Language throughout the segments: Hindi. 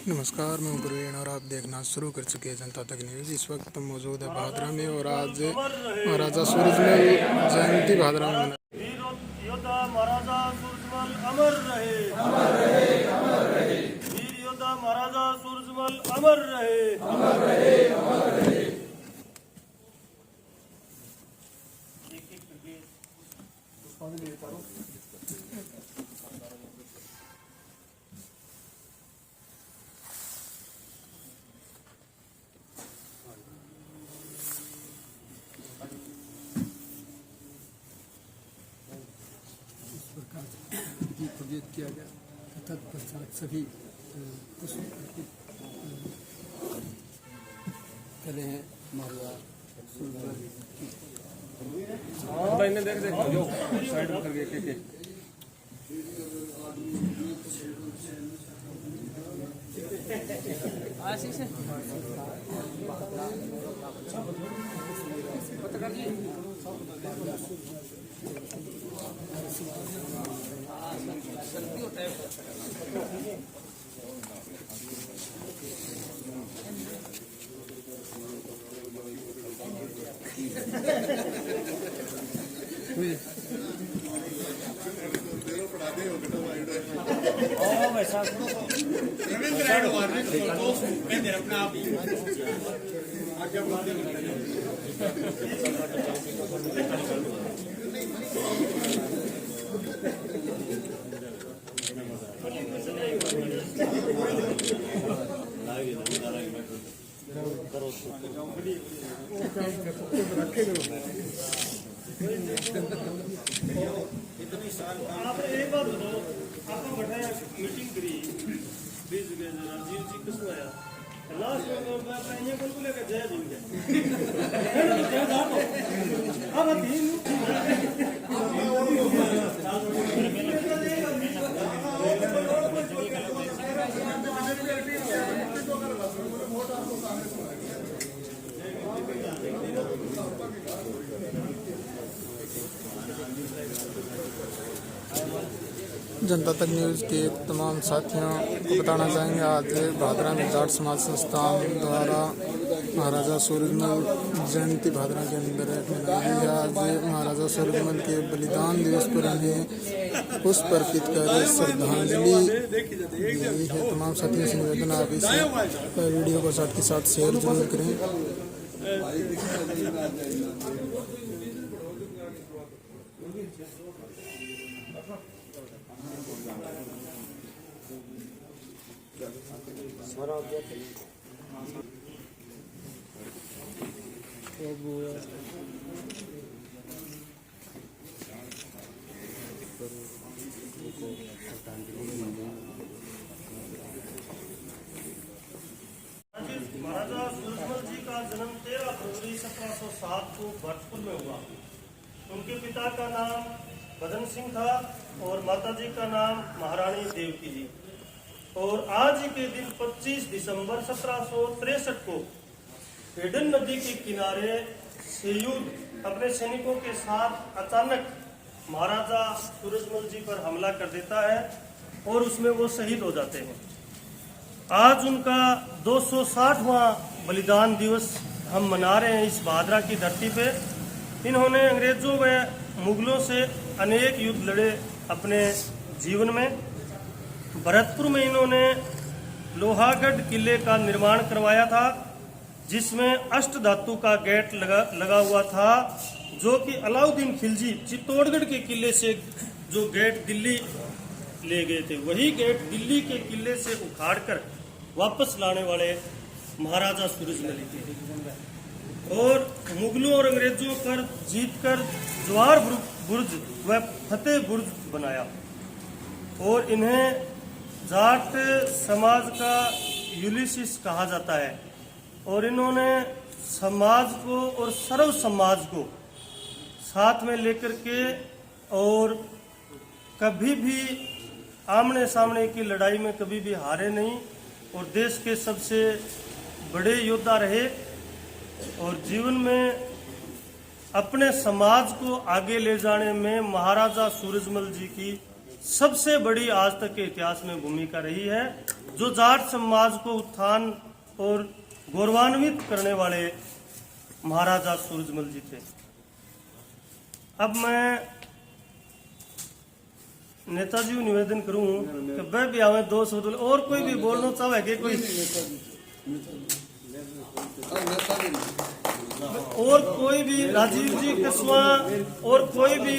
नमस्कार, मैं प्रवीण और आप देखना शुरू कर चुके हैं जनता तक न्यूज़। इस वक्त मौजूद है भादरा में और आज महाराजा सूरजमल जयंती भादरा में मना। वीर योद्धा महाराजा सूरजमल अमर रहे, अमर रहे, अमर रहे। वीर योद्धा महाराजा सूरजमल अमर रहे, अमर रहे, अमर रहे। प्रज्वलित किया गया। तत्पश्चात सभी पुष्प अर्पित करे हैं। मारिया देख जो साइड में करके के आशीष पत्रकार जी आपने एक बात बताओ, आपने बैठाया मीटिंग करी 20 जगह राजीव जी किसको आया लास्ट में मैं ये बोल लेकर जय जी के अब तीन जनता तक न्यूज़ के तमाम साथियों को बताना चाहेंगे, आज भादरा में जाट समाज संस्थान द्वारा महाराजा सूरजमल जयंती भादरा के अंदर मनाई है। आज महाराजा सूरजमल के बलिदान दिवस पर उन्हें पुष्प अर्पित कर श्रद्धांजलि दी है। तमाम साथियों से निवेदन, आप इस वीडियो को साथ के साथ शेयर जरूर करें। महाराजा सूरजमल जी का जन्म 13 फरवरी 1707 को भरतपुर में हुआ। उनके पिता का नाम बदन सिंह था और माता जी का नाम महारानी देवकी जी। और आज के दिन 25 दिसंबर 1763 को हेडन नदी के किनारे सेयूद अपने सैनिकों के साथ अचानक महाराजा सूरजमल जी पर हमला कर देता है और उसमें वो शहीद हो जाते हैं। आज उनका 260वां बलिदान दिवस हम मना रहे हैं इस भादरा की धरती पे। इन्होंने अंग्रेजों व मुगलों से अनेक युद्ध लड़े अपने जीवन में। भरतपुर में इन्होंने लोहागढ़ किले का निर्माण करवाया था, जिसमें अष्ट धातु का गेट लगा हुआ था, जो कि अलाउद्दीन खिलजी चित्तौड़गढ़ के किले से जो गेट दिल्ली ले गए थे, वही गेट दिल्ली के किले से उखाड़कर वापस लाने वाले महाराजा सूरजमल थे। और मुगलों और अंग्रेजों पर जीतकर जवार बुर्ज व फतेह बुर्ज बनाया। और इन्हें जाट समाज का यूलिसिस कहा जाता है। और इन्होंने समाज को और सर्व समाज को साथ में लेकर के और कभी भी आमने सामने की लड़ाई में कभी भी हारे नहीं और देश के सबसे बड़े योद्धा रहे। और जीवन में अपने समाज को आगे ले जाने में महाराजा सूरजमल जी की सबसे बड़ी आज तक के इतिहास में भूमिका रही है। जो जाट समाज को उत्थान और गौरवान्वित करने वाले महाराजा सूरजमल जी थे। अब मैं नेताजी को निवेदन करूं कि वह भी आवे 2 शब्द बोले। और कोई भी बोलना चाहे कि कोई और कोई भी राजीव जी कस्वा और कोई भी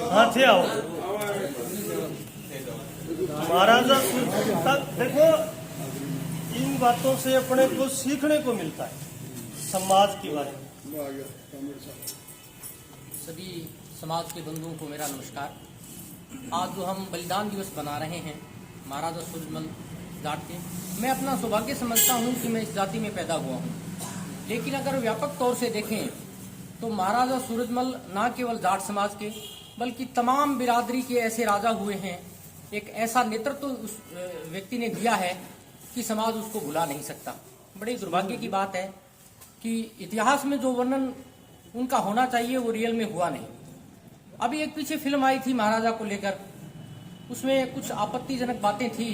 हाथे आओ। महाराजा देखो, इन बातों से अपने को सीखने को मिलता है समाज के बारे में। सभी समाज के बंधुओं को मेरा नमस्कार। आज जो हम बलिदान दिवस बना रहे हैं महाराजा सूरजमल जाट के, मैं अपना सौभाग्य समझता हूं कि मैं इस जाति में पैदा हुआ हूं। लेकिन अगर व्यापक तौर से देखें तो महाराजा सूरजमल न केवल जाट समाज के बल्कि तमाम बिरादरी के ऐसे राजा हुए हैं, एक ऐसा नेतृत्व उस व्यक्ति ने दिया है कि समाज उसको भुला नहीं सकता। बड़े दुर्भाग्य की बात है कि इतिहास में जो वर्णन उनका होना चाहिए वो रियल में हुआ नहीं। अभी एक पीछे फिल्म आई थी महाराजा को लेकर, उसमें कुछ आपत्तिजनक बातें थी।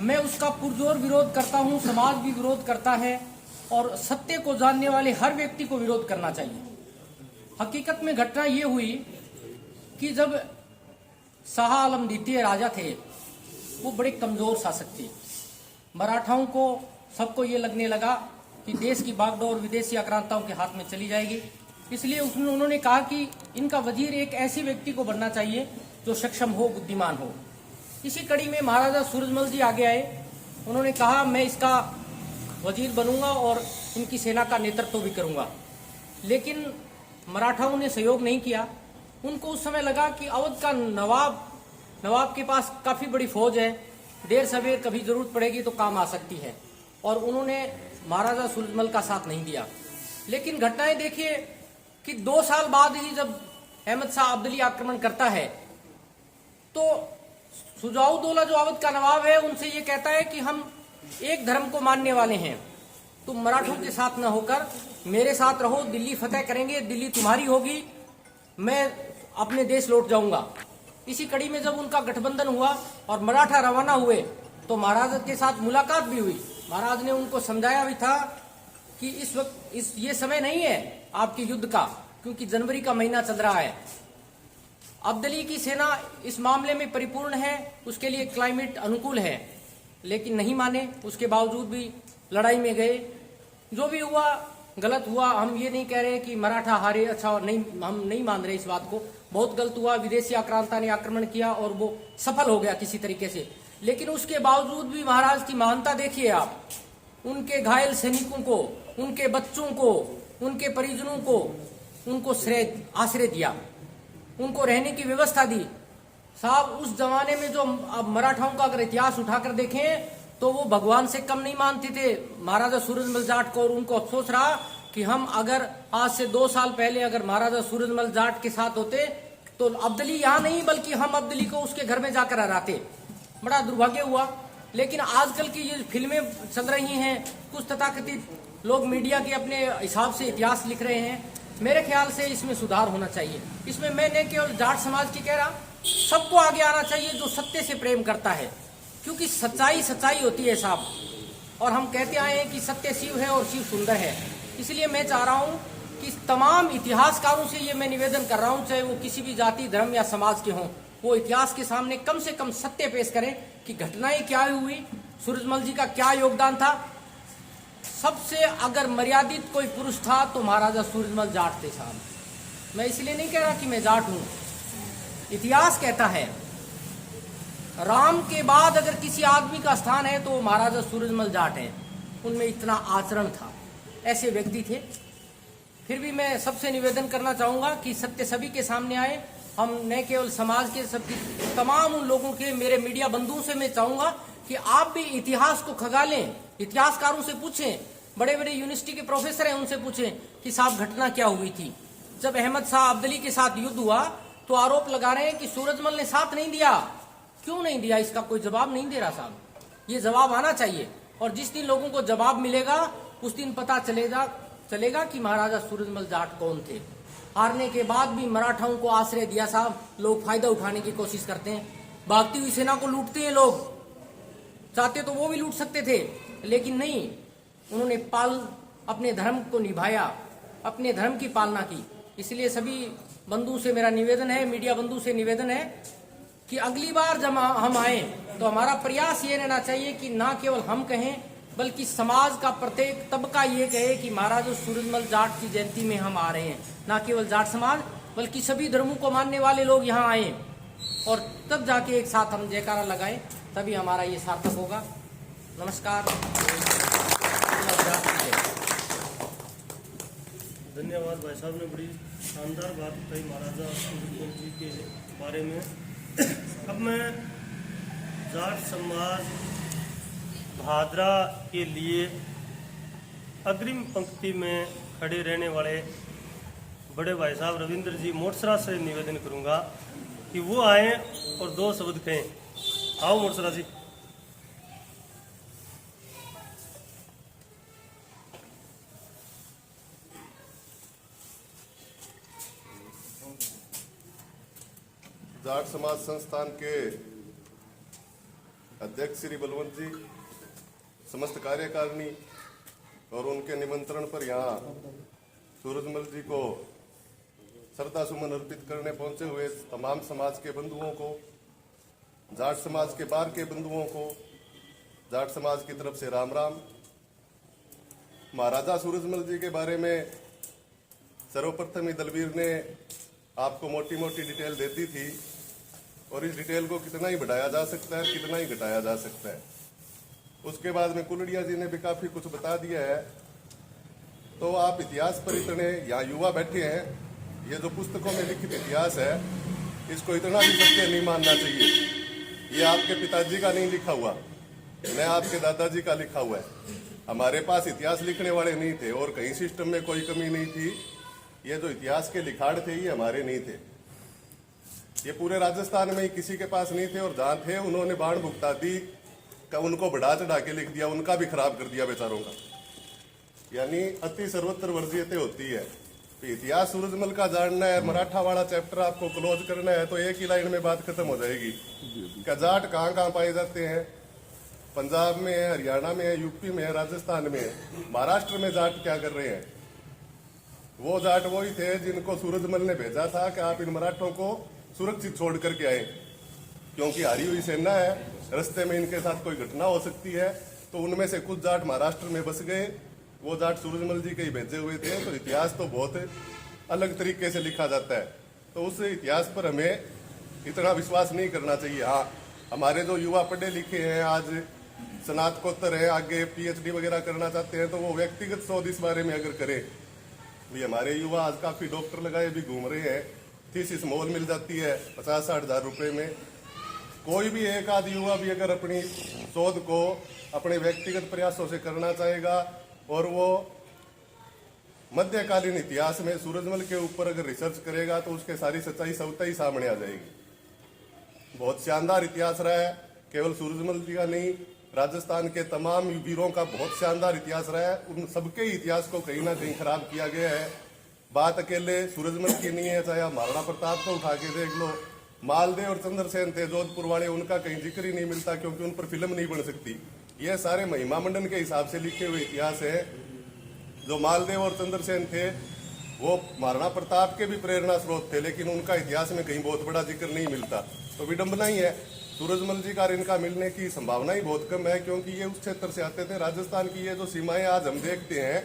मैं उसका पुरजोर विरोध करता हूं, समाज भी विरोध करता है और सत्य को जानने वाले हर व्यक्ति को विरोध करना चाहिए। हकीकत में घटना ये हुई कि जब शाह आलम द्वितीय राजा थे, वो बड़े कमजोर शासक थे। मराठाओं को सबको ये लगने लगा कि देश की बागडोर विदेशी आक्रांताओं के हाथ में चली जाएगी, इसलिए उन्होंने कहा कि इनका वजीर एक ऐसे व्यक्ति को बनना चाहिए जो सक्षम हो, बुद्धिमान हो। इसी कड़ी में महाराजा सूरजमल जी आगे आए। उन्होंने कहा मैं इसका वजीर बनूंगा और इनकी सेना का नेतृत्व भी करूंगा। लेकिन मराठाओं ने सहयोग नहीं किया। उनको उस समय लगा कि अवध का नवाब के पास काफी बड़ी फौज है, देर सवेर कभी जरूरत पड़ेगी तो काम आ सकती है, और उन्होंने महाराजा सूरजमल का साथ नहीं दिया। लेकिन घटनाएं देखिए कि 2 साल बाद ही जब अहमद शाह अब्दली आक्रमण करता है तो सुजाउद्दौला जो अवध का नवाब है उनसे ये कहता है कि हम एक धर्म को मानने वाले हैं, तुम मराठों के साथ न होकर मेरे साथ रहो, दिल्ली फतेह करेंगे, दिल्ली तुम्हारी होगी, मैं अपने देश लौट जाऊंगा। इसी कड़ी में जब उनका गठबंधन हुआ और मराठा रवाना हुए तो महाराज के साथ मुलाकात भी हुई। महाराज ने उनको समझाया भी था कि इस वक्त ये समय नहीं है आपके युद्ध का, क्योंकि जनवरी का महीना चल रहा है। अब्दली की सेना इस मामले में परिपूर्ण है, उसके लिए क्लाइमेट अनुकूल है, लेकिन नहीं माने। उसके बावजूद भी लड़ाई में गए। जो भी हुआ गलत हुआ। हम ये नहीं कह रहे कि मराठा हारे, अच्छा नहीं, हम नहीं मान रहे इस बात को। बहुत गलत हुआ, विदेशी आक्रांता ने आक्रमण किया और वो सफल हो गया किसी तरीके से। लेकिन उसके बावजूद भी महाराज की महानता देखिए आप। उनके घायल सैनिकों को, उनके बच्चों को, उनके परिजनों को उनको आश्रय दिया, उनको रहने की व्यवस्था दी। साहब उस जमाने में जो अब मराठाओं का अगर इतिहास उठाकर देखें तो वो भगवान से कम नहीं मानते थे महाराजा सूरजमल जाट को। और उनको अफसोस रहा कि हम अगर आज से 2 साल पहले अगर महाराजा सूरजमल जाट के साथ होते तो अब्दली यहाँ नहीं बल्कि हम अब्दली को उसके घर में जाकर हराते। बड़ा दुर्भाग्य हुआ। लेकिन आजकल की ये फिल्में चल रही हैं, कुछ तथाकथित लोग मीडिया के अपने हिसाब से इतिहास लिख रहे हैं। मेरे ख्याल से इसमें सुधार होना चाहिए। इसमें मैं न केवल जाट समाज की कह रहा, सबको आगे आना चाहिए जो सत्य से प्रेम करता है, क्योंकि सच्चाई सच्चाई होती है साहब। और हम कहते आए हैं कि सत्य शिव है और शिव सुंदर है। इसलिए मैं चाह रहा हूं कि तमाम इतिहासकारों से ये मैं निवेदन कर रहा हूं, चाहे वो किसी भी जाति धर्म या समाज के हों, वो इतिहास के सामने कम से कम सत्य पेश करें कि घटनाएं क्या हुई, सूरजमल जी का क्या योगदान था। सबसे अगर मर्यादित कोई पुरुष था तो महाराजा सूरजमल जाट थे साहब। मैं इसलिए नहीं कह रहा कि मैं जाट हूं। इतिहास कहता है राम के बाद अगर किसी आदमी का स्थान है तो महाराजा सूरजमल जाट है। उनमें इतना आचरण था, ऐसे व्यक्ति थे। फिर भी मैं सबसे निवेदन करना चाहूंगा कि सत्य सभी के सामने आए। हम न केवल समाज के सबकी तमाम उन लोगों के, मेरे मीडिया बंधुओं से मैं चाहूंगा कि आप भी इतिहास को खंगालें, इतिहासकारों से पूछें, बड़े बड़े यूनिवर्सिटी के प्रोफेसर हैं उनसे पूछें कि साहब घटना क्या हुई थी। जब अहमद शाह अब्दली के साथ युद्ध हुआ तो आरोप लगा रहे हैं कि सूरजमल ने साथ नहीं दिया। क्यों नहीं दिया, इसका कोई जवाब नहीं दे रहा साहब। ये जवाब आना चाहिए। और जिस दिन लोगों को जवाब मिलेगा उस दिन पता चलेगा कि महाराजा सूरजमल जाट कौन थे। हारने के बाद भी मराठाओं को आश्रय दिया साहब। लोग फायदा उठाने की कोशिश करते हैं, भागती हुई सेना को लूटते हैं लोग। चाहते तो वो भी लूट सकते थे, लेकिन नहीं, उन्होंने अपने धर्म को निभाया, अपने धर्म की पालना की। इसलिए सभी बंधु से मेरा निवेदन है, मीडिया बंधु से निवेदन है कि अगली बार जब हम आए तो हमारा प्रयास ये रहना चाहिए कि ना केवल हम कहें बल्कि समाज का प्रत्येक तबका ये कहे कि महाराजा सूरजमल जाट की जयंती में हम आ रहे हैं। ना केवल जाट समाज बल्कि सभी धर्मों को मानने वाले लोग यहाँ आए और तब जाके एक साथ हम जयकारा लगाएं, तभी हमारा ये सार्थक होगा। नमस्कार। धन्यवाद भाई साहब ने बड़ी शानदार बात कही महाराजा सूरजमल जी के बारे में। अब मैं जाट समाज भादरा के लिए अग्रिम पंक्ति में खड़े रहने वाले बड़े भाई साहब रविंद्र जी मोटसरा से निवेदन करूंगा कि वो आए और 2 शब्द कहें। आओ मोटसरा जी। जाट समाज संस्थान के अध्यक्ष श्री बलवंत जी, समस्त कार्यकारिणी और उनके निमंत्रण पर यहाँ सूरजमल जी को श्रद्धा सुमन अर्पित करने पहुंचे हुए तमाम समाज के बंधुओं को, जाट समाज के बाहर के बंधुओं को जाट समाज की तरफ से राम राम। महाराजा सूरजमल जी के बारे में सर्वप्रथम ही दलवीर ने आपको मोटी मोटी डिटेल दे दी थी और इस डिटेल को कितना ही बढ़ाया जा सकता है, कितना ही घटाया जा सकता है। उसके बाद में कुलड़िया जी ने भी काफी कुछ बता दिया है। तो आप इतिहास पर इतने यहाँ युवा बैठे हैं, ये जो पुस्तकों में लिखित इतिहास है इसको इतना भी सत्य नहीं मानना चाहिए। ये आपके पिताजी का नहीं लिखा हुआ, न आपके दादाजी का लिखा हुआ है। हमारे पास इतिहास लिखने वाले नहीं थे और कहीं सिस्टम में कोई कमी नहीं थी। ये जो इतिहास के लिखाड़ थे ये हमारे नहीं थे, ये पूरे राजस्थान में ही किसी के पास नहीं थे। और जहाँ थे उन्होंने बाण भुगता दी का, उनको बढ़ा चढ़ा के लिख दिया, उनका भी खराब कर दिया बेचारों का। यानी अति सर्वत्र वर्जियतें होती है। तो इतिहास सूरजमल का जानना है, मराठा वाला चैप्टर आपको क्लोज करना है तो एक ही लाइन में बात खत्म हो जाएगी। क्या जाट कहाँ कहाँ पाए जाते हैं? पंजाब में है, हरियाणा में है, यूपी में है, राजस्थान में है। महाराष्ट्र में जाट क्या कर रहे हैं? वो जाट वही थे जिनको सूरजमल ने भेजा था कि आप इन मराठों को सुरक्षित छोड़ करके आए, क्योंकि हारी हुई सेना है, रास्ते में इनके साथ कोई घटना हो सकती है। तो उनमें से कुछ जाट महाराष्ट्र में बस गए, वो जाट सूरजमल जी के ही भेजे हुए थे। तो इतिहास तो बहुत अलग तरीके से लिखा जाता है, तो उस इतिहास पर हमें इतना विश्वास नहीं करना चाहिए। हाँ, हमारे जो युवा पढ़े लिखे हैं, आज स्नातकोत्तर है, आगे PhD वगैरह करना चाहते हैं, तो वो व्यक्तिगत शोध इस बारे में अगर करें। भी हमारे युवा आज काफी डॉक्टर लगाए भी घूम रहे हैं, थीसिस मोल मिल जाती है 50-60 हज़ार रुपए में। कोई भी एक आध युवा भी अगर अपनी शोध को अपने व्यक्तिगत प्रयासों से करना चाहेगा और वो मध्यकालीन इतिहास में सूरजमल के ऊपर अगर रिसर्च करेगा तो उसके सारी सच्चाई सबता ही सामने आ जाएगी। बहुत शानदार इतिहास रहा है, केवल सूरजमल जी का नहीं, राजस्थान के तमाम वीरों का बहुत शानदार इतिहास रहा है। उन सबके इतिहास को कहीं ना कहीं खराब किया गया है। बात अकेले सूरजमल की नहीं है, चाहे आप महाराणा प्रताप को उठा के देख लो, मालदेव और चंद्रसेन थे जोधपुर वाले, उनका कहीं जिक्र ही नहीं मिलता क्योंकि उन पर फिल्म नहीं बन सकती। ये सारे महिमा मंडन के हिसाब से लिखे हुए इतिहास है। जो मालदेव और चंद्रसेन थे वो महाराणा प्रताप के भी प्रेरणा स्रोत थे, लेकिन उनका इतिहास में कहीं बहुत बड़ा जिक्र नहीं मिलता। तो विडंबना ही है, सूरजमल जी का इनका मिलने की संभावना ही बहुत कम है, क्योंकि ये उस क्षेत्र से आते थे। राजस्थान की ये जो सीमाएं आज हम देखते हैं,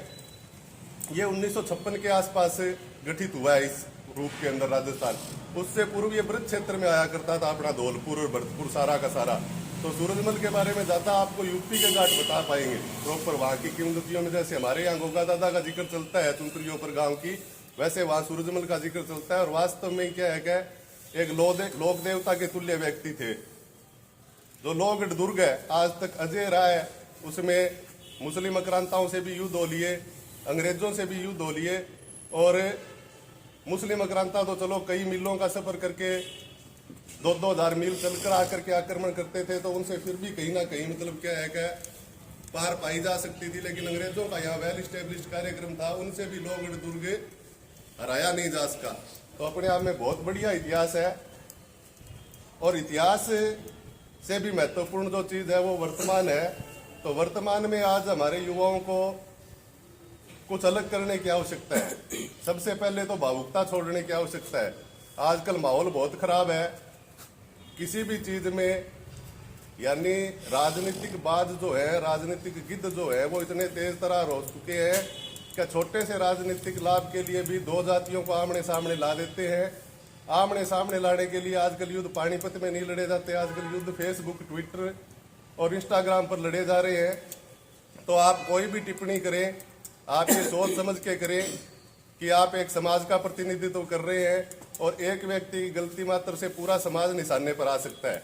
ये 1956 के आसपास गठित हुआ है इस रूप के अंदर राजस्थान। उससे पूर्व ये ब्रज क्षेत्र में आया करता था, अपना धौलपुर और भरतपुर सारा का सारा। तो सूरजमल के बारे में ज्यादा आपको यूपी के जाट बता पाएंगे प्रॉपर वहाँ की किंवदंतियों में। जैसे हमारे यहाँ गोगा दादा का जिक्र चलता है चुनत्रियों पर गाँव की, वैसे वहाँ सूरजमल का जिक्र चलता है। और वास्तव में क्या है क्या, एक लोक देवता के तुल्य व्यक्ति थे। जो लोहगढ़ दुर्ग है आज तक अजय रहा है, उसमें मुस्लिम आक्रांताओं से भी युद्ध हो लिए, अंग्रेजों से भी युद्ध हो लिए। और मुस्लिम आक्रांता तो चलो कई मीलों का सफर करके 2-2 हज़ार मील चलकर आकर के आक्रमण करते थे, तो उनसे फिर भी कहीं ना कहीं मतलब क्या है क्या पार पाई जा सकती थी। लेकिन अंग्रेजों का यहाँ वेल स्टेब्लिश्ड कार्यक्रम था, उनसे भी लोहगढ़ दुर्ग हराया नहीं जा सका। तो अपने आप में बहुत बढ़िया इतिहास है। और इतिहास से भी महत्वपूर्ण जो चीज है वो वर्तमान है। तो वर्तमान में आज हमारे युवाओं को कुछ अलग करने की आवश्यकता है। सबसे पहले तो भावुकता छोड़ने की आवश्यकता है। आजकल माहौल बहुत खराब है। किसी भी चीज में यानी राजनीतिक बाज जो है, राजनीतिक गिद्ध जो है, वो इतने तेज तरार हो चुके हैं कि छोटे से राजनीतिक लाभ के लिए भी दो जातियों को आमने सामने ला देते हैं। आमने सामने लाने के लिए आजकल युद्ध पानीपत में नहीं लड़े जाते, आजकल युद्ध फेसबुक, ट्विटर और इंस्टाग्राम पर लड़े जा रहे हैं। तो आप कोई भी टिप्पणी करें, आप ये सोच समझ के करें कि आप एक समाज का प्रतिनिधित्व कर रहे हैं और एक व्यक्ति की गलती मात्र से पूरा समाज निशाने पर आ सकता है।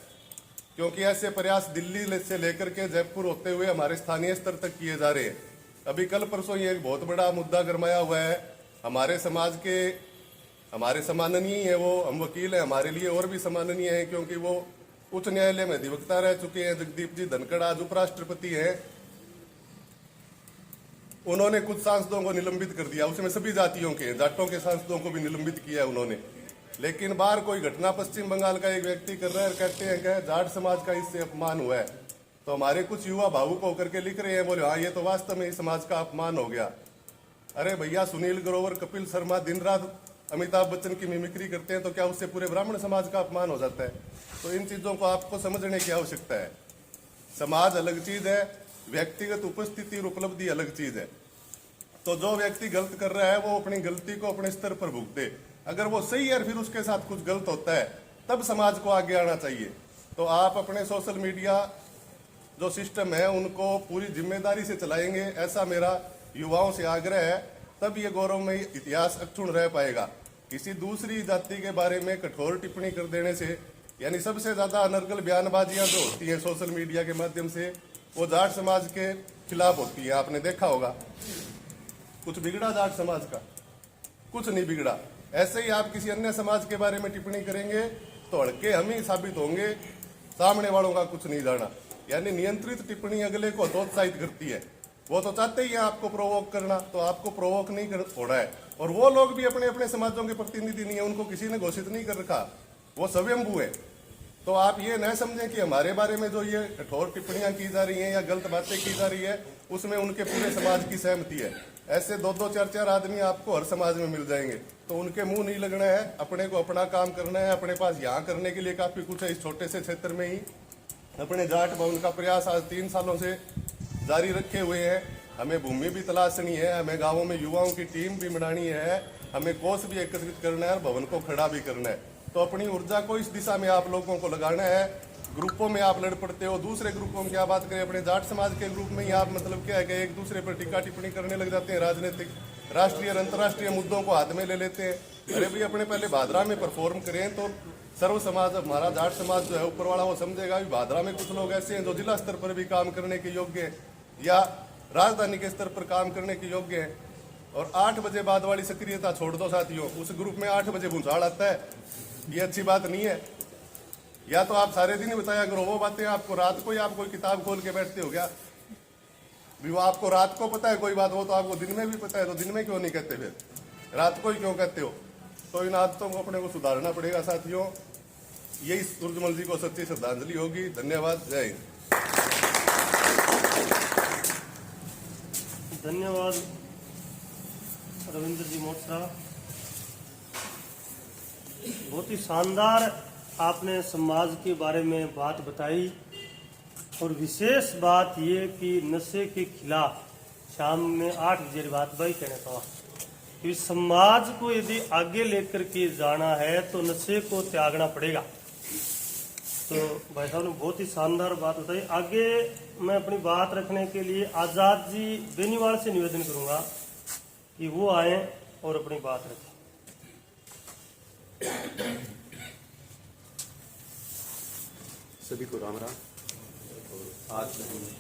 क्योंकि ऐसे प्रयास दिल्ली से लेकर के जयपुर होते हुए हमारे स्थानीय स्तर तक किए जा रहे हैं। अभी कल परसों ये एक बहुत बड़ा मुद्दा गरमाया हुआ है। हमारे समाज के, हमारे सम्माननीय है वो, हम वकील हैं, हमारे लिए और भी सम्माननीय है क्योंकि वो उच्च न्यायालय में अधिवक्ता रह चुके हैं। जगदीप जी धनखड़ आज उपराष्ट्रपति हैं। उन्होंने कुछ सांसदों को निलंबित कर दिया, उसमें सभी जातियों के, जाटों के सांसदों को भी निलंबित किया है उन्होंने। लेकिन बाहर कोई घटना पश्चिम बंगाल का एक व्यक्ति कर रहा है और कहते हैं कि जाट समाज का इससे अपमान हुआ है। तो हमारे कुछ युवा भावुक होकर के लिख रहे हैं, बोले हाँ ये तो वास्तव में इस समाज का अपमान हो गया। अरे भैया, सुनील ग्रोवर, कपिल शर्मा दिन रात अमिताभ बच्चन की मिमिक्री करते हैं तो क्या उससे पूरे ब्राह्मण समाज का अपमान हो जाता है? तो इन चीजों को आपको समझने की आवश्यकता है। समाज अलग चीज है, व्यक्तिगत उपस्थिति और उपलब्धि अलग चीज है। तो जो व्यक्ति गलत कर रहा है वो अपनी गलती को अपने स्तर पर भुगते। अगर वो सही है फिर उसके साथ कुछ गलत होता है तब समाज को आगे आना चाहिए। तो आप अपने सोशल मीडिया जो सिस्टम है उनको पूरी जिम्मेदारी से चलाएंगे, ऐसा मेरा युवाओं से आग्रह है। तब ये गौरवमयी इतिहास अक्षुण्ण रह पाएगा। किसी दूसरी जाति के बारे में कठोर टिप्पणी कर देने से, यानी सबसे ज्यादा अनर्गल बयानबाजियां जो होती हैं सोशल मीडिया के माध्यम से, वो जाट समाज के खिलाफ होती है। आपने देखा होगा, कुछ बिगड़ा जाट समाज का? कुछ नहीं बिगड़ा। ऐसे ही आप किसी अन्य समाज के बारे में टिप्पणी करेंगे तो हड़के हम ही साबित होंगे, सामने वालों का कुछ नहीं जाना। यानी नियंत्रित टिप्पणी अगले को हतोत्साहित करती है। वो तो चाहते ही है आपको प्रोवोक करना, तो आपको प्रोवोक नहीं कर हो रहा है। और वो लोग भी अपने अपने समाजों के प्रतिनिधि नहीं है, उनको किसी ने घोषित नहीं कर रखा, वो स्वयंभू है। तो आप ये न समझें कि हमारे बारे में जो ये कठोर टिप्पणियां की जा रही हैं या गलत बातें की जा रही है उसमें उनके पूरे समाज की सहमति है। ऐसे दो दो चार चार आदमी आपको हर समाज में मिल जाएंगे, तो उनके मुंह नहीं लगना है। अपने को अपना काम करना है। अपने पास यहाँ करने के लिए काफी कुछ है। इस छोटे से क्षेत्र में ही अपने जाट भवन का प्रयास आज 3 सालों से जारी रखे हुए हैं। हमें भूमि भी तलाशनी है, हमें गाँवों में युवाओं की टीम भी बनानी है, हमें कोष भी एकत्रित करना है और भवन को खड़ा भी करना है। तो अपनी ऊर्जा को इस दिशा में आप लोगों को लगाना है। ग्रुपों में आप लड़ पड़ते हो, दूसरे ग्रुपों में क्या बात करें, अपने जाट समाज के ग्रुप में ही आप मतलब क्या है कि एक दूसरे पर टीका टिप्पणी करने लग जाते हैं। राजनीतिक, राष्ट्रीय और अंतर्राष्ट्रीय मुद्दों को हाथ में ले लेते हैं। अरे भाई, अपने पहले भादरा में परफॉर्म करें तो सर्व समाज, हमारा जाट समाज जो है ऊपर वाला वो समझेगा भी भादरा में कुछ लोग ऐसे हैं जो जिला स्तर पर भी काम करने के योग्य हैं या राजधानी के स्तर पर काम करने के योग्य हैं। और 8 बजे बाद वाली सक्रियता छोड़ दो साथियों, उस ग्रुप में 8 बजे भूचाल आता है, ये अच्छी बात नहीं है। या तो आप सारे दिन ही बताया करो वो बातें, आपको रात को ही आप कोई किताब खोल के बैठते हो क्या? भी वो आपको रात को पता है कोई बात, वो तो आपको दिन में भी पता है, तो दिन में क्यों नहीं कहते, फिर रात को ही क्यों कहते हो? तो इन आदतों को अपने को सुधारना पड़ेगा साथियों। यही सूरजमल जी को सच्ची श्रद्धांजलि होगी। धन्यवाद। जय हिंद। धन्यवाद रविंद्र जी मोटरा। बहुत ही शानदार आपने समाज के बारे में बात बताई और विशेष बात ये कि नशे के खिलाफ शाम में 8 बजे बात भाई कहने का कि समाज को यदि आगे लेकर के जाना है तो नशे को त्यागना पड़ेगा। तो भाई साहब ने बहुत ही शानदार बात बताई। आगे मैं अपनी बात रखने के लिए आज़ाद जी बेनीवाल से निवेदन करूंगा कि वो आए और अपनी बात रखें। सभी को राम राम। और आज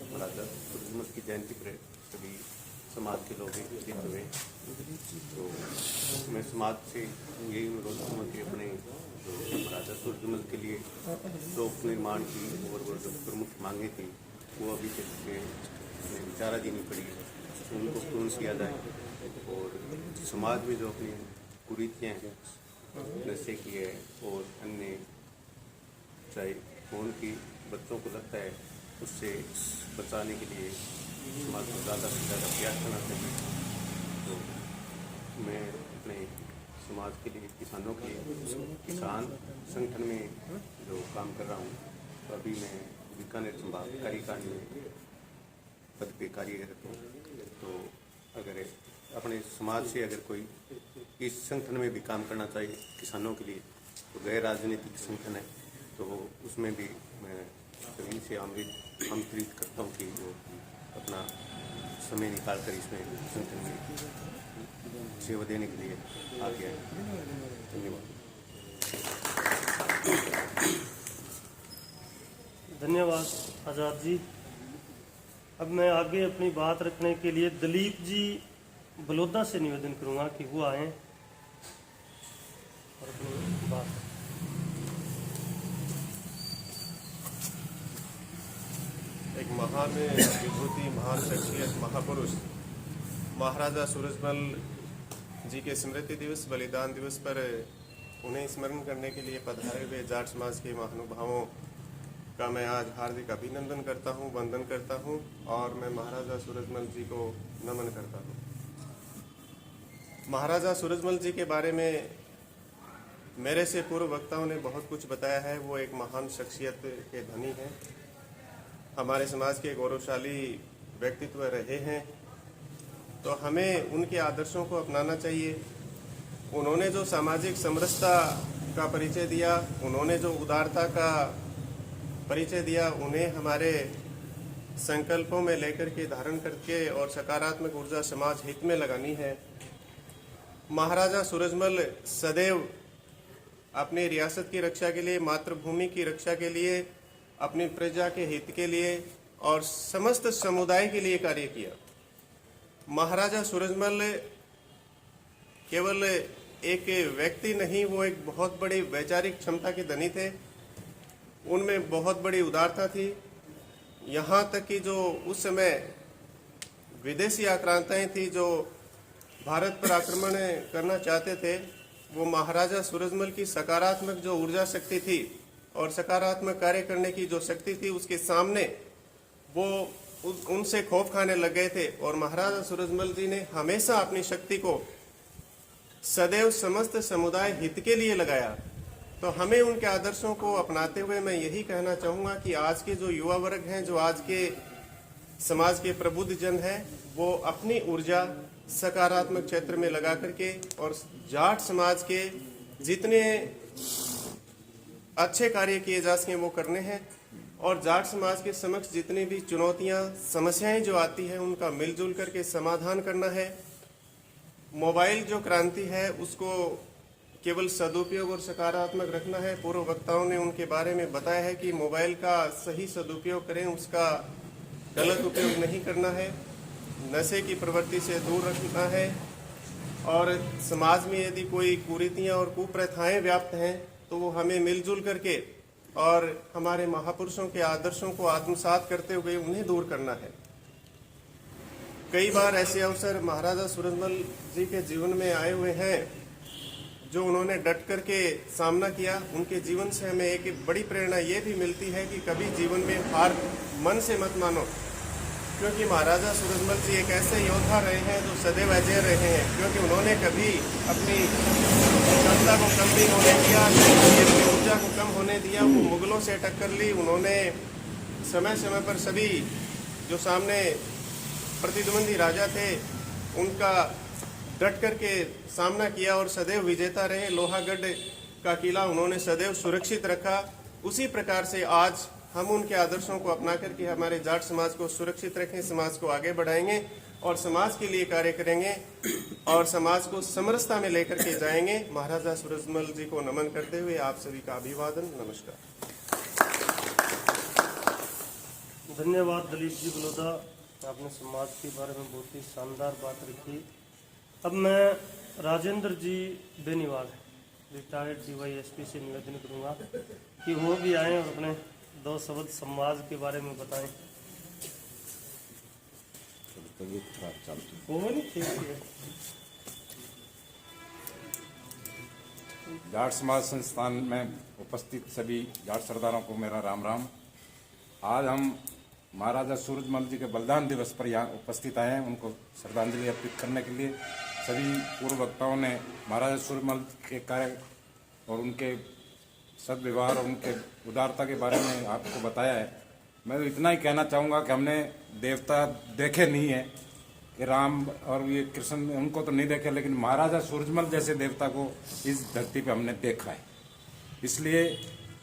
महाराजा सूरजमल की जयंती पर सभी समाज के लोग एकत्रित हुए। तो मैं समाज से यही अनुरोध करूँगा कि अपने महाराजा सूरजमल के लिए लोक निर्माण की और वो जो प्रमुख मांगे थी वो अभी तक विचाराधीन पड़ी है, उनको पूर्ण किया जाए। और समाज में जो अपनी कुरीतियाँ हैं, नशे की है और अन्य चाहे खून की बच्चों को लगता है उससे बचाने के लिए समाज को ज़्यादा से ज़्यादा प्रयास करना चाहिए। तो मैं अपने समाज के लिए, किसानों के लिए, किसान संगठन में जो काम कर रहा हूँ, तो अभी मैं बीकानेर संभाग कार्यकारिणी में पद पे कार्यरत हूँ। तो अगर अपने समाज से अगर कोई इस संगठन में भी काम करना चाहिए किसानों के लिए, तो गैर राजनीतिक संगठन है, तो उसमें भी मैं सभी से आमंत्रित करता हूँ कि वो अपना समय निकाल कर इसमें संगठन में सेवा देने के लिए आगे आए। धन्यवाद। धन्यवाद आज़ाद जी। अब मैं आगे अपनी बात रखने के लिए दलीप जी बलौदा से निवेदन करूंगा कि वो आए और अपनी बात। एक महान विभूति, महान शख्सियत, महापुरुष महाराजा सूरजमल जी के स्मृति दिवस, बलिदान दिवस पर उन्हें स्मरण करने के लिए पधारे हुए जाट समाज के महानुभावों का मैं आज हार्दिक अभिनंदन करता हूं, वंदन करता हूं और मैं महाराजा सूरजमल जी को नमन करता हूं। महाराजा सूरजमल जी के बारे में मेरे से पूर्व वक्ताओं ने बहुत कुछ बताया है। वो एक महान शख्सियत के धनी हैं, हमारे समाज के गौरवशाली व्यक्तित्व रहे हैं, तो हमें उनके आदर्शों को अपनाना चाहिए। उन्होंने जो सामाजिक समरसता का परिचय दिया, उन्होंने जो उदारता का परिचय दिया, उन्हें हमारे संकल्पों में लेकर के धारण करके और सकारात्मक ऊर्जा समाज हित में लगानी है। महाराजा सूरजमल सदैव अपनी रियासत की रक्षा के लिए, मातृभूमि की रक्षा के लिए, अपनी प्रजा के हित के लिए और समस्त समुदाय के लिए कार्य किया। महाराजा सूरजमल केवल एक व्यक्ति नहीं, वो एक बहुत बड़ी वैचारिक क्षमता के धनी थे। उनमें बहुत बड़ी उदारता थी। यहाँ तक कि जो उस समय विदेशी आक्रांताएं थी जो भारत पर आक्रमण करना चाहते थे, वो महाराजा सूरजमल की सकारात्मक जो ऊर्जा शक्ति थी और सकारात्मक कार्य करने की जो शक्ति थी, उसके सामने वो उनसे खौफ खाने लग गए थे। और महाराजा सूरजमल जी ने हमेशा अपनी शक्ति को सदैव समस्त समुदाय हित के लिए लगाया। तो हमें उनके आदर्शों को अपनाते हुए मैं यही कहना चाहूँगा कि आज के जो युवा वर्ग हैं, जो आज के समाज के प्रबुद्ध जन हैं, वो अपनी ऊर्जा सकारात्मक क्षेत्र में लगा करके और जाट समाज के जितने अच्छे कार्य किए जा सकें वो करने हैं और जाट समाज के समक्ष जितनी भी चुनौतियां, समस्याएं जो आती हैं, उनका मिलजुल करके समाधान करना है। मोबाइल जो क्रांति है उसको केवल सदुपयोग और सकारात्मक रखना है। पूर्व वक्ताओं ने उनके बारे में बताया है कि मोबाइल का सही सदुपयोग करें, उसका गलत उपयोग नहीं करना है। नशे की प्रवृत्ति से दूर रखना है और समाज में यदि कोई कुरीतियां और कुप्रथाएं व्याप्त हैं तो वो हमें मिलजुल करके और हमारे महापुरुषों के आदर्शों को आत्मसात करते हुए उन्हें दूर करना है। कई बार ऐसे अवसर महाराजा सूरजमल जी के जीवन में आए हुए हैं जो उन्होंने डट करके सामना किया। उनके जीवन से हमें एक बड़ी प्रेरणा ये भी मिलती है कि कभी जीवन में हार मन से मत मानो, क्योंकि महाराजा सूरजमल जी एक ऐसे योद्धा रहे हैं जो सदैव अजय रहे हैं, क्योंकि उन्होंने कभी अपनी क्षमता को कम नहीं होने दिया, अपनी ऊर्जा को कम होने दिया। वो मुगलों से टक्कर ली। उन्होंने समय समय पर सभी जो सामने प्रतिद्वंदी राजा थे उनका डट करके सामना किया और सदैव विजेता रहे। लोहागढ़ का किला उन्होंने सदैव सुरक्षित रखा। उसी प्रकार से आज हम उनके आदर्शों को अपना करके हमारे जाट समाज को सुरक्षित रखें, समाज को आगे बढ़ाएंगे और समाज के लिए कार्य करेंगे और समाज को समरसता में लेकर के जाएंगे। महाराजा सूरजमल जी को नमन करते हुए आप सभी का अभिवादन। नमस्कार। धन्यवाद दलीप जी बलौदा, आपने समाज के बारे में बहुत ही शानदार बात रखी। अब मैं राजेंद्र जी बेनीवाल, रिटायर्ड DYSP से निवेदन करूंगा कि वो भी आए और अपने दो शब्द समाज के बारे में बताएं। वो नहीं ठीक है। जाट समाज संस्थान में उपस्थित सभी जाट सरदारों को मेरा राम राम। आज हम महाराजा सूरजमल जी के बलिदान दिवस पर यहाँ उपस्थित आए हैं उनको श्रद्धांजलि अर्पित करने के लिए। सभी पूर्व वक्ताओं ने महाराजा सूरजमल के कार्य और उनके सद्व्यवहार और उनके उदारता के बारे में आपको बताया है। मैं तो इतना ही कहना चाहूँगा कि हमने देवता देखे नहीं है कि राम और ये कृष्ण, उनको तो नहीं देखे, लेकिन महाराजा सूरजमल जैसे देवता को इस धरती पे हमने देखा है। इसलिए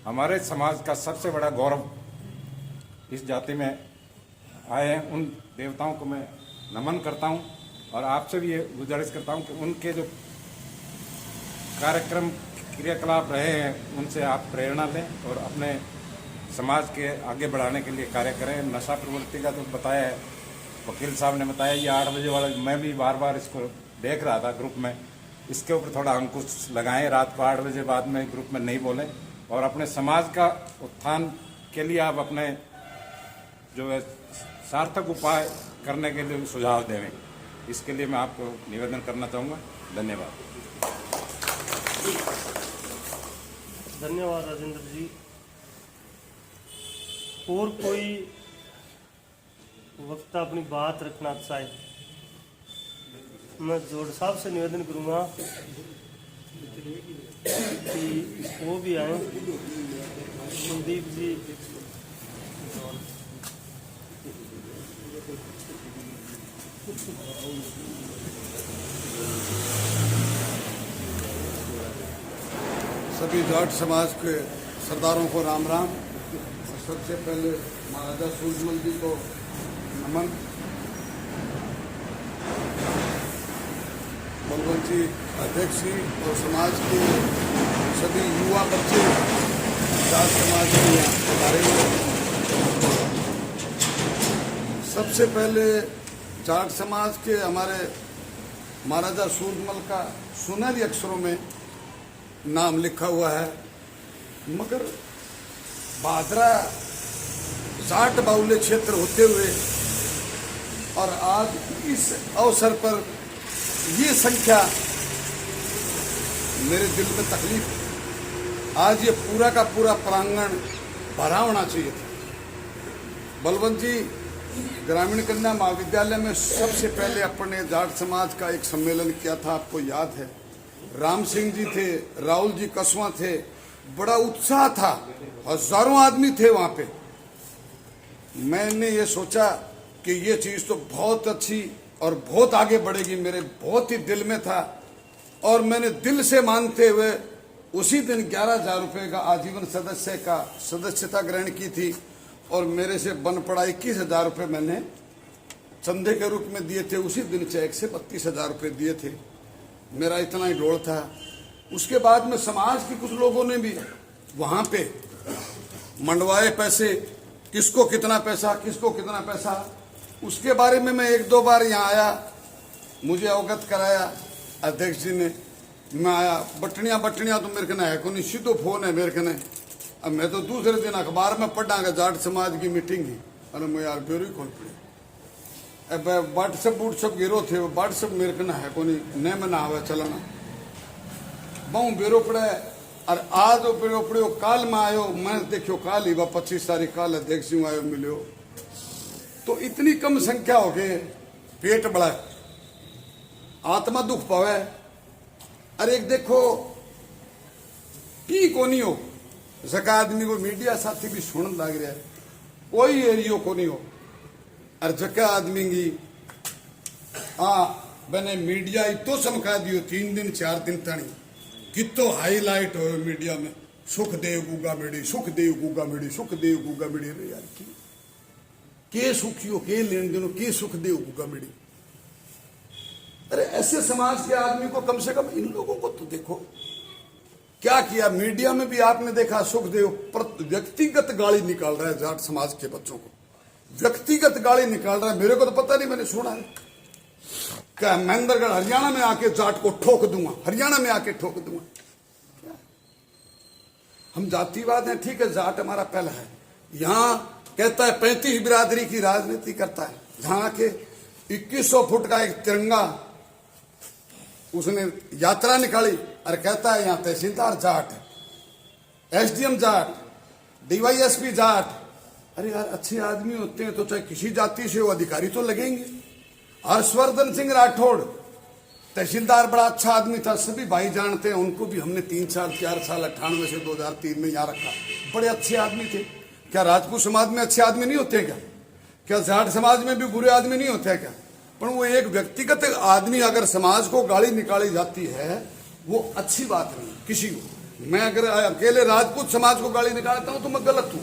हमारे समाज का सबसे बड़ा गौरव इस जाति में आए हैं। उन देवताओं को मैं नमन करता हूं और आपसे भी ये गुजारिश करता हूं कि उनके जो कार्यक्रम क्रियाकलाप रहे हैं उनसे आप प्रेरणा लें और अपने समाज के आगे बढ़ाने के लिए कार्य करें। नशा प्रवृत्ति का तो बताया है, वकील साहब ने बताया, ये 8 बजे वाला मैं भी बार बार इसको देख रहा था ग्रुप में, इसके ऊपर थोड़ा अंकुश लगाएं। रात को 8 बजे बाद में ग्रुप में नहीं बोलें और अपने समाज का उत्थान के लिए आप अपने जो है सार्थक उपाय करने के लिए सुझाव देवें। इसके लिए मैं आपको निवेदन करना चाहूँगा। धन्यवाद। धन्यवाद राजेंद्र जी। और कोई वक्ता अपनी बात रखना चाहे? मैं जोड़ साहब से निवेदन करूंगा कि वो भी आए। कुलदीप जी, सभी जाट समाज के सरदारों को राम राम। सबसे पहले महाराजा सूरजमल जी को नमन। बलवंत जी अध्यक्ष जी और समाज के सभी युवा बच्चे जाट समाज के यहाँ बारे में सबसे पहले जाट समाज के हमारे महाराजा सूरजमल का सुनहरी अक्षरों में नाम लिखा हुआ है, मगर भादरा जाट बाहुल्य क्षेत्र होते हुए और आज इस अवसर पर ये संख्या मेरे दिल में तकलीफ है। आज ये पूरा का पूरा प्रांगण भरा होना चाहिए था। बलवंत जी ग्रामीण कन्या महाविद्यालय में सबसे पहले अपने जाट समाज का एक सम्मेलन किया था, आपको याद है। राम सिंह जी थे, राहुल जी कसवा थे, बड़ा उत्साह था, हजारों आदमी थे वहां पे। मैंने ये सोचा कि ये चीज तो बहुत अच्छी और बहुत आगे बढ़ेगी, मेरे बहुत ही दिल में था और मैंने दिल से मानते हुए उसी दिन 11,000 रुपये का आजीवन सदस्य का सदस्यता ग्रहण की थी और मेरे से बन पड़ा 21,000 रुपये मैंने चंदे के रूप में दिए थे। उसी दिन चेक से 32,000 रुपये दिए थे। मेरा इतना ही डोल था। उसके बाद में समाज के कुछ लोगों ने भी वहां पे मंडवाए पैसे, किसको कितना पैसा, किसको कितना पैसा। उसके बारे में मैं 1-2 बार यहाँ आया, मुझे अवगत कराया अध्यक्ष जी ने। मैं आया, बटनिया तो मेरे कने है को नहीं, सीधो फोन है मेरे कने। अब मैं तो दूसरे दिन अखबार में पढ़ांगा जाट समाज की मीटिंग ही, अरे मैं यार ब्यूरो ही खोल पड़े। अब व्हाट्सएप गिरो थे, व्हाट्सएप मेरे कने है को नहीं मना आवे चलना बहु ब्यूरो पड़े। और आज ब्यूरो पड़ो, काल में आयो, मैं देखियो काल ही 25 तारीख काल अध्यक्ष जी आयो मिलो। तो इतनी कम संख्या हो गए, पेट बड़ा आत्मा दुख पावे। अरे एक देखो की कोनी हो जका आदमी को मीडिया साथी भी सुन लग रहा है, कोई एरियो को नहीं हो। और जका आदमी की मैंने मीडिया इतो चमका दियो 3 दिन 4 दिन तणी, कितो हाईलाइट हो मीडिया में, सुखदेव गुगा मेड़ी, सुखदेव गुगा मेड़ी, सुखदेव गुगा मेड़ी। अरे यार के सुखियो, के लेन देनो, के सुखदेव गुगा मेड़ी। अरे ऐसे समाज के आदमी को कम से कम इन लोगों को तो देखो क्या किया। मीडिया में भी आपने देखा सुखदेव व्यक्तिगत गाली निकाल रहा है जाट समाज के बच्चों को, व्यक्तिगत गाली निकाल रहा है। मेरे को तो पता नहीं, मैंने सुना है क्या महेंद्रगढ़ हरियाणा में आके जाट को ठोक दूंगा, हरियाणा में आके ठोक दूंगा। हम जातिवाद हैं, ठीक है, जाट हमारा पहला है। यहां कहता है 35 बिरादरी की राजनीति करता है, जहां के 2100 फुट का एक तिरंगा उसने यात्रा निकाली और कहता है यहाँ तहसीलदार जाट, एसडीएम जाट, डीवाईएसपी जाट, अरे यार, अच्छे आदमी होते हैं तो चाहे किसी जाति से हो, अधिकारी तो लगेंगे। हर्षवर्धन सिंह राठौड़ तहसीलदार बड़ा अच्छा आदमी था, सभी भाई जानते हैं उनको भी। हमने 3 साल 4 साल 98 से 2003 में यहाँ रखा। बड़े अच्छे आदमी थे। क्या राजपूत समाज में अच्छे आदमी नहीं होते क्या? क्या जाट समाज में भी बुरे आदमी नहीं होते क्या? पर वो एक व्यक्तिगत आदमी अगर समाज को गाली निकाली जाती है वो अच्छी बात नहीं किसी को। मैं अगर अकेले राजपूत समाज को गाली निकालता हूं तो मैं गलत हूं।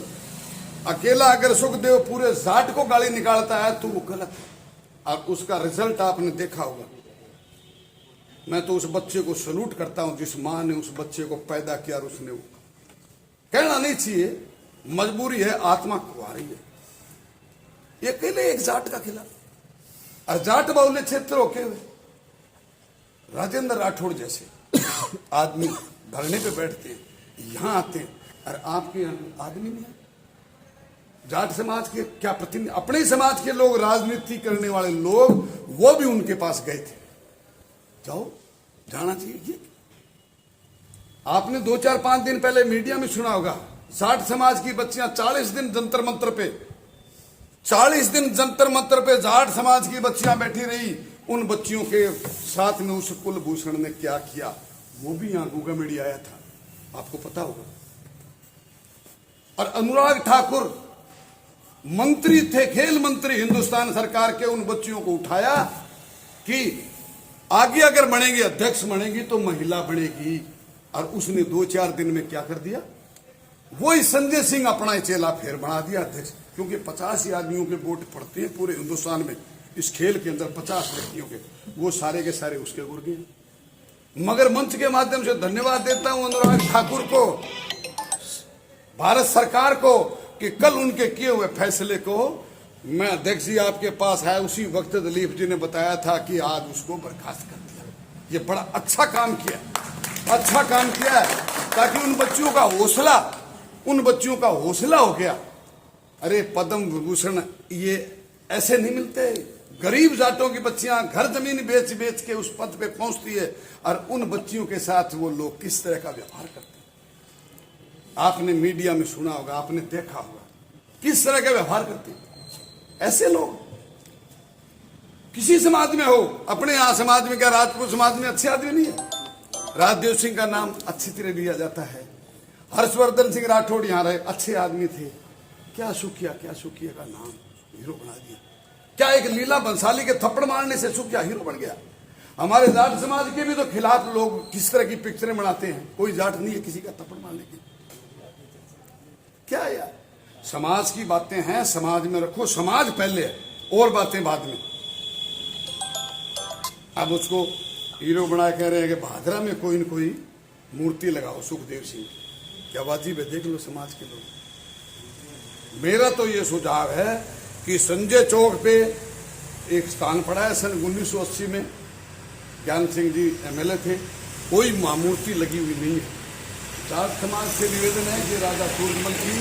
अकेला अगर सुखदेव पूरे जाट को गाली निकालता है तो वो गलत है। और उसका रिजल्ट आपने देखा होगा। मैं तो उस बच्चे को सलूट करता हूं जिस मां ने उस बच्चे को पैदा किया और उसने वो कहना नहीं चाहिए, मजबूरी है, आत्मा कुंवारी है। ये अकेले एक जाट का खिलाफ और जाट बहुल्य क्षेत्र होके हुए राजेंद्र राठौड़ जैसे आदमी धरने पे बैठते हैं, यहां आते हैं और आपके आदमी नहीं है। जाट समाज के क्या प्रतिनिधि, अपने समाज के लोग, राजनीति करने वाले लोग, वो भी उनके पास गए थे। जाओ, जाना चाहिए। आपने 2-4-5 दिन पहले मीडिया में सुना होगा, जाट समाज की बच्चियां 40 दिन जंतर मंतर पे, 40 दिन जंतर मंतर पे जाट समाज की बच्चियां बैठी रही। उन बच्चियों के साथ में उस कुलभूषण ने क्या किया वो भी यहां गूगा मीडिया आया था, आपको पता होगा। और अनुराग ठाकुर मंत्री थे, खेल मंत्री हिंदुस्तान सरकार के, उन बच्चियों को उठाया कि आगे अगर बनेगी, अध्यक्ष बनेगी तो महिला बनेगी। और उसने 2-4 दिन में क्या कर दिया, वही संजय सिंह अपना चेला फेर बना दिया अध्यक्ष। क्योंकि 50 ही आदमियों के वोट पड़ते हैं पूरे हिंदुस्तान में, इस खेल के अंदर 50 व्यक्तियों के, वो सारे के सारे उसके गुर्गे। मगर मंच के माध्यम से धन्यवाद देता हूं अनुराग ठाकुर को, भारत सरकार को, कि कल उनके किए हुए फैसले को मैं अध्यक्ष जी आपके पास है, उसी वक्त दिलीप जी ने बताया था कि आज उसको बर्खास्त कर दिया। ये बड़ा अच्छा काम किया, अच्छा काम किया है, ताकि उन बच्चियों का हौसला हो गया। अरे पद्म विभूषण ये ऐसे नहीं मिलते। गरीब जाटों की बच्चियां घर जमीन बेच बेच के उस पद पे पहुंचती है, और उन बच्चियों के साथ वो लोग किस तरह का व्यवहार करते हैं आपने मीडिया में सुना होगा, आपने देखा होगा किस तरह का व्यवहार करते हैं ऐसे लोग। किसी समाज में हो, अपने यहां समाज में, क्या राजपूत समाज में अच्छे आदमी नहीं है? राजदेव सिंह का नाम अच्छी तरह लिया जाता है। हर्षवर्धन सिंह राठौड़ यहां रहे, अच्छे आदमी थे। क्या सुखिया का नाम हीरो बना दिया। क्या एक लीला बंसाली के थप्पड़ मारने से सुखिया हीरो बन गया? हमारे जाट समाज के भी तो खिलाफ लोग किस तरह की पिक्चरें बनाते हैं। कोई जाट नहीं है किसी का थप्पड़ मारने की। क्या यार, समाज की बातें हैं, समाज में रखो, समाज पहले है और बातें बाद में। अब उसको हीरो बना कह रहे हैं कि भादरा में कोई न कोई मूर्ति लगाओ सुखदेव सिंह। क्या वाजिब है? देख लो समाज के लोग। मेरा तो ये सुझाव है कि संजय चौक पे एक स्थान पड़ा है, सन 1980 में ज्ञान सिंह जी MLA थे, कोई मूर्ति लगी हुई नहीं है। जाट समाज से निवेदन है कि राजा सूरजमल की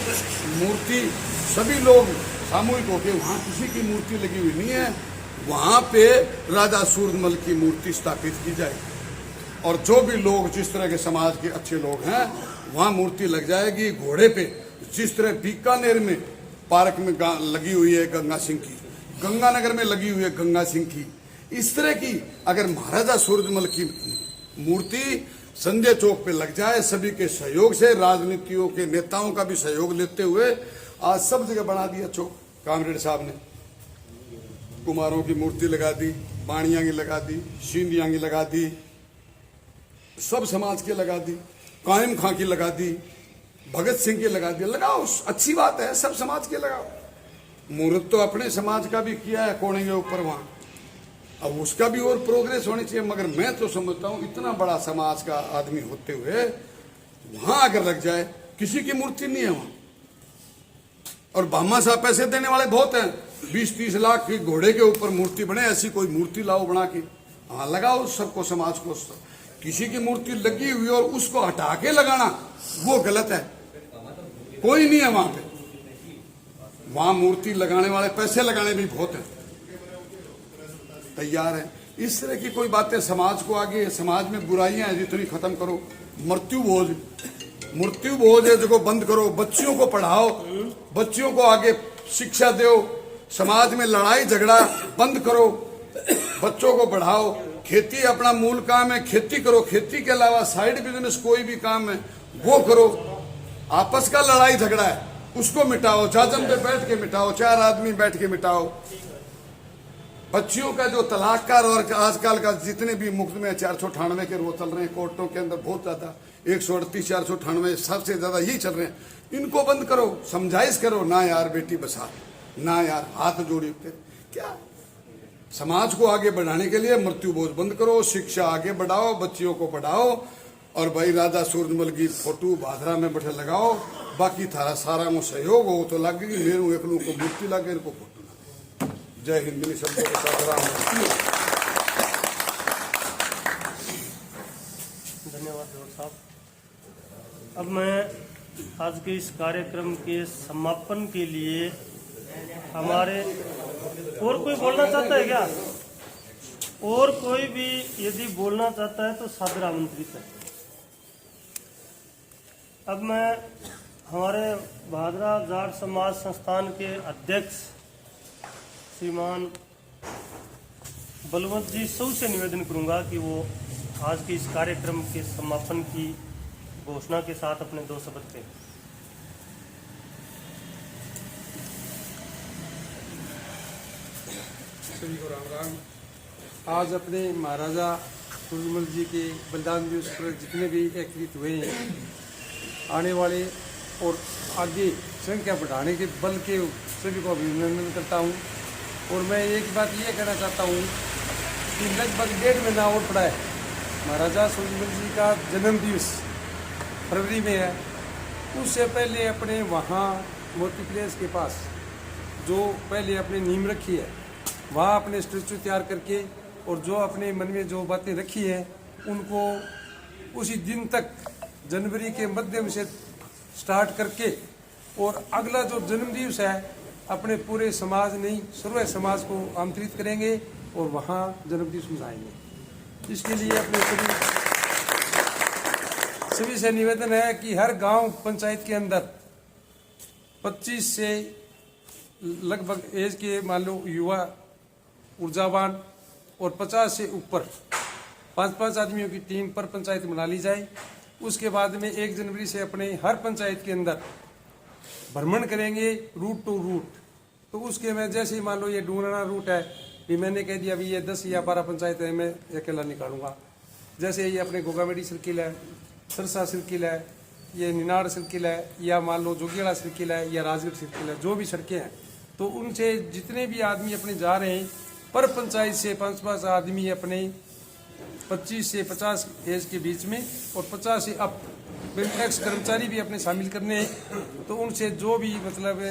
मूर्ति सभी लोग सामूहिक होकर, वहां किसी की मूर्ति लगी हुई नहीं है, वहां पे राजा सूरजमल की मूर्ति स्थापित की जाए। और जो भी लोग जिस तरह के समाज के अच्छे लोग हैं वहां मूर्ति लग जाएगी। घोड़े पे जिस तरह बीकानेर में पार्क में लगी हुई है गंगा सिंह की, गंगानगर में लगी हुई है गंगा सिंह की, इस तरह की अगर महाराजा सूरजमल की मूर्ति संजय चौक पे लग जाए, सभी के सहयोग से, राजनीतियों के नेताओं का भी सहयोग लेते हुए, आज सब जगह बना दिया चौक। कामरेड साहब ने कुमारों की मूर्ति लगा दी, बाणिया की लगा दी, सिंधिया की लगा दी, सब समाज के लगा दी, कायम खां की लगा दी, भगत सिंह की लगा दी। लगाओ, अच्छी बात है, सब समाज के लगाओ। मुहूर्त तो अपने समाज का भी किया है कोने के ऊपर वहां, अब उसका भी और प्रोग्रेस होनी चाहिए। मगर मैं तो समझता हूं इतना बड़ा समाज का आदमी होते हुए वहां अगर लग जाए, किसी की मूर्ति नहीं है वहां। और भामा साहब पैसे देने वाले बहुत हैं, 20-30 लाख की घोड़े के ऊपर मूर्ति बने, ऐसी कोई मूर्ति लाओ बना के, हाँ लगाओ सबको, समाज को। किसी की मूर्ति लगी हुई और उसको हटा के लगाना वो गलत है। कोई नहीं है वहां पे, वहां मूर्ति लगाने वाले, पैसे लगाने भी बहुत हैं, तैयार है। इस तरह की कोई बातें समाज को आगे, समाज में बुराइयां हैं जितनी खत्म करो। मृत्यु भोज है जो बंद करो, बच्चियों को पढ़ाओ, बच्चियों को आगे शिक्षा दो, समाज में लड़ाई झगड़ा बंद करो, बच्चों को बढ़ाओ। खेती अपना मूल काम है, खेती करो, खेती के अलावा साइड बिजनेस कोई भी काम है वो करो। आपस का लड़ाई झगड़ा है उसको मिटाओ, जाजम पे बैठ के मिटाओ, 4 आदमी बैठ के मिटाओ। बच्चियों का जो तलाक का और आजकल का जितने भी मुकदमे 498 के वो चल रहे हैं कोर्टों के अंदर, बहुत ज्यादा 138 498 सबसे ज्यादा यही चल रहे हैं, इनको बंद करो, समझाइश करो। ना यार बेटी बसा, ना यार हाथ जोड़ी, क्या समाज को आगे बढ़ाने के लिए मृत्यु बोझ बंद करो, शिक्षा आगे बढ़ाओ, बच्चियों को बढ़ाओ। और भाई राजा सूरजमल की फोटो भादरा में बैठे लगाओ, बाकी थारा सारा में सहयोग हो तो लगेगी, मेरे एक को मूर्ति लगे, इनको फोटो लगे। जय हिंद शब्दों के साथ राम। धन्यवाद जौहर साहब। अब मैं आज के इस कार्यक्रम के समापन के लिए हमारे, और कोई बोलना चाहता है क्या? और कोई भी यदि बोलना चाहता है तो सादर आमंत्रित है। अब मैं हमारे भादरा जाट समाज संस्थान के अध्यक्ष श्रीमान बलवंत जी सौ से निवेदन करूंगा कि वो आज के इस कार्यक्रम के समापन की घोषणा के साथ अपने 2 शब्द कहें। सभी को राम राम। आज अपने महाराजा सूरजमल जी के बलिदान दिवस पर जितने भी एकत्रित हुए हैं, आने वाले और आगे संख्या बढ़ाने के बल के सभी को अभिनंदन करता हूं। और मैं एक बात ये कहना चाहता हूं कि लगभग 1.5 महीना और पड़ा है, महाराजा सूरजमल जी का जन्म दिवस फरवरी में है। उससे पहले अपने वहाँ मोती प्लेस के पास जो पहले अपने नींव रखी है, वहाँ अपने स्टैचू तैयार करके और जो अपने मन में जो बातें रखी हैं उनको उसी दिन तक जनवरी के मध्यम से स्टार्ट करके और अगला जो जन्म दिवस है अपने पूरे समाज नहीं सर्व समाज को आमंत्रित करेंगे और वहाँ जन्म दिवस मनाएंगे। इसके लिए अपने सभी से निवेदन है कि हर गांव पंचायत के अंदर 25 से लगभग एज के मान लो युवा ऊर्जावान और 50 से ऊपर 5-5 आदमियों की टीम पर पंचायत बना ली जाए। उसके बाद में 1 जनवरी से अपने हर पंचायत के अंदर भ्रमण करेंगे रूट टू रूट। तो उसके में जैसे ही मान लो ये डूंगराना रूट है, भी मैंने कह दिया अभी ये 10 या 12 पंचायत है, मैं अकेला निकालूंगा। जैसे ये अपने गोगामेडी सर्किल है, सरसा सर्किल है, ये निनाड़ सर्किल है, या मान लो जोगियाड़ा सर्किल है, या राजगढ़ सर्किल है, जो भी सड़कें हैं, तो उनसे जितने भी आदमी अपने जा रहे हैं पर पंचायत से 5-5 आदमी अपने 25 से 50 एज के बीच में और 50 से अप एक्स कर्मचारी भी अपने शामिल करने हैं। तो उनसे जो भी मतलब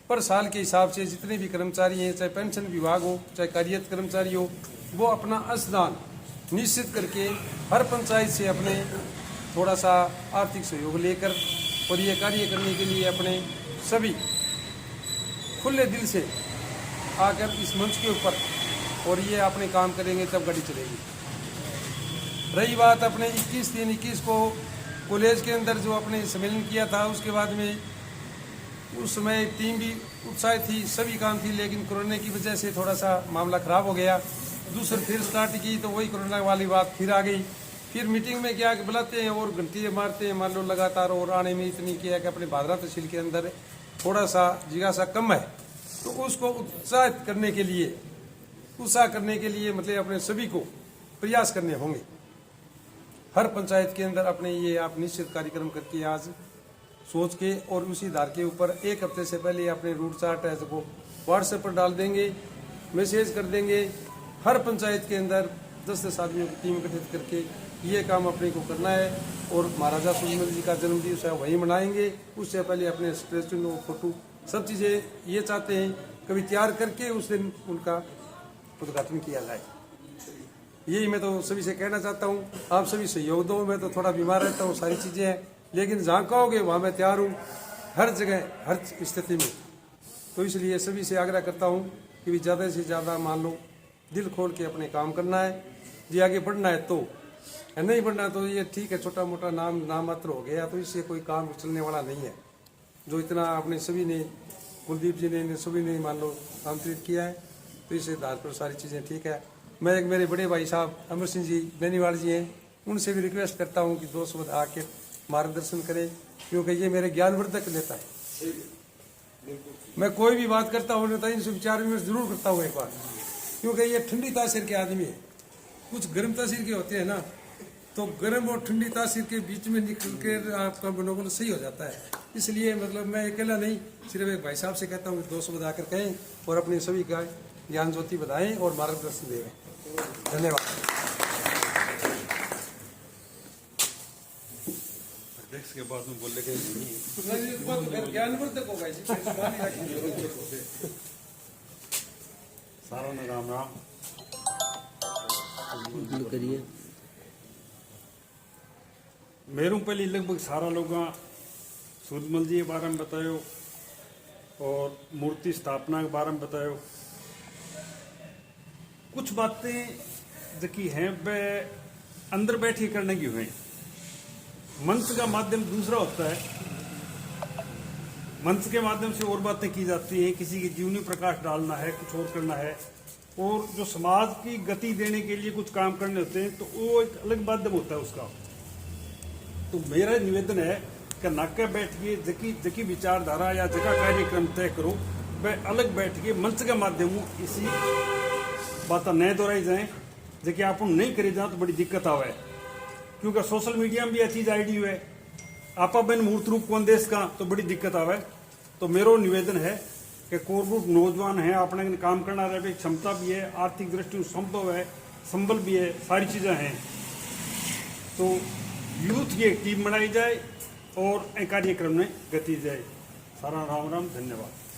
पर साल के हिसाब से जितने भी कर्मचारी हैं, चाहे पेंशन विभाग हो चाहे कार्यरत कर्मचारी हो, वो अपना अंशदान निश्चित करके हर पंचायत से अपने थोड़ा सा आर्थिक सहयोग लेकर और ये कार्य करने के लिए अपने सभी खुले दिल से आकर इस मंच के ऊपर और ये अपने काम करेंगे तब गाड़ी चलेगी। रही बात अपने 21 को कॉलेज के अंदर जो अपने सम्मेलन किया था, उसके बाद में उस समय टीम भी उत्साहित थी, सभी काम थी, लेकिन कोरोना की वजह से थोड़ा सा मामला खराब हो गया। दूसरी फिर स्टार्ट की तो वही कोरोना वाली बात फिर आ गई। फिर मीटिंग में क्या बुलाते हैं और घंटी मारते हैं, मान लो लगातार, और आने में इतनी किया कि अपने भादरा तहसील के अंदर थोड़ा सा जगह सा कम है, तो उसको उत्साहित करने के लिए मतलब अपने सभी को प्रयास करने होंगे। हर पंचायत के अंदर अपने ये आप निश्चित कार्यक्रम करके आज सोच के और उसी आधार के ऊपर 1 हफ्ते से पहले अपने रूट चार्ट है वो व्हाट्सएप पर डाल देंगे, मैसेज कर देंगे। हर पंचायत के अंदर 10-10 आदमियों की टीम गठित करके ये काम अपने को करना है और महाराजा सूरजमल जी का जन्म दिवस है वही मनाएंगे। उससे पहले अपने स्टेचू फोटो सब चीज़ें ये चाहते हैं कभी तैयार करके उस दिन उनका उद्घाटन किया जाए। यही मैं तो सभी से कहना चाहता हूँ। आप सभी सहयोग दो, मैं तो थोड़ा बीमार रहता हूँ, सारी चीज़ें हैं, लेकिन जहाँ कहोगे वहाँ मैं तैयार हूँ, हर जगह हर स्थिति में। तो इसलिए सभी से आग्रह करता हूँ कि भी ज़्यादा से ज़्यादा मान लो दिल खोल के अपने काम करना है। जी आगे बढ़ना है तो, नहीं बढ़ना तो ये ठीक है, छोटा मोटा नाम मात्र हो गया, तो इससे कोई काम चलने वाला नहीं है। जो इतना आपने सभी ने कुलदीप जी ने सभी ने मान लो आमंत्रित किया है, तो इस आधार पर सारी चीज़ें ठीक है। मैं एक मेरे बड़े भाई साहब अमर सिंह जी बेनीवाल जी हैं, उनसे भी रिक्वेस्ट करता हूँ कि 2 शब्द आके मार्गदर्शन करें, क्योंकि ये मेरे ज्ञानवर्धक नेता है। मैं कोई भी बात करता हूँ नेता इनसे विचार विमर्श जरूर करता हूँ एक बार, क्योंकि ये ठंडी तासीर के आदमी है। कुछ गर्म तासीर के होते हैं ना, तो गर्म और ठंडी तासीर के बीच में निकल कर आपका मनोबल सही हो जाता है। इसलिए मतलब मैं अकेला नहीं, सिर्फ एक भाई साहब से कहता हूँ 2 शब्द आकर कहें और अपने सभी का ज्ञान ज्योति बताएं और मार्गदर्शन दें। धन्यवाद। अध्यक्ष के बाद में बोलने के ज्ञानवर्धक होगा इसी सारा ने राम राम करिए। मेरू पहले लगभग सारा लोग सूरजमल जी के बारे में बतायो और मूर्ति स्थापना के बारे में बतायो। कुछ बातें जकी हैं वे अंदर बैठी करने की हुई। मंच का माध्यम दूसरा होता है, मंच के माध्यम से और बातें की जाती हैं, किसी की जीवनी प्रकाश डालना है, कुछ और करना है, और जो समाज की गति देने के लिए कुछ काम करने होते हैं, तो वो एक अलग माध्यम होता है उसका। तो मेरा निवेदन है कि नाके बैठ के जकी विचारधारा या जगह कार्यक्रम तय करो, वह अलग बैठ के मंच के माध्यम इसी बात नए दोहराई जाए, जबकि आप नहीं करे जाए तो बड़ी दिक्कत आवे। क्योंकि सोशल मीडिया में भी यह चीज आईडी है, आप बिन मूर्त रूप कौन देश का, तो बड़ी दिक्कत आवे। तो मेरा निवेदन है कि कोरबूट नौजवान है, अपने काम करना रहे, क्षमता भी है, आर्थिक दृष्टि संभव है, संबल भी है, सारी चीज़ें हैं। तो यूथ की एक टीम बनाई जाए और एक कार्यक्रम में गति जाए। सारा राम राम, धन्यवाद।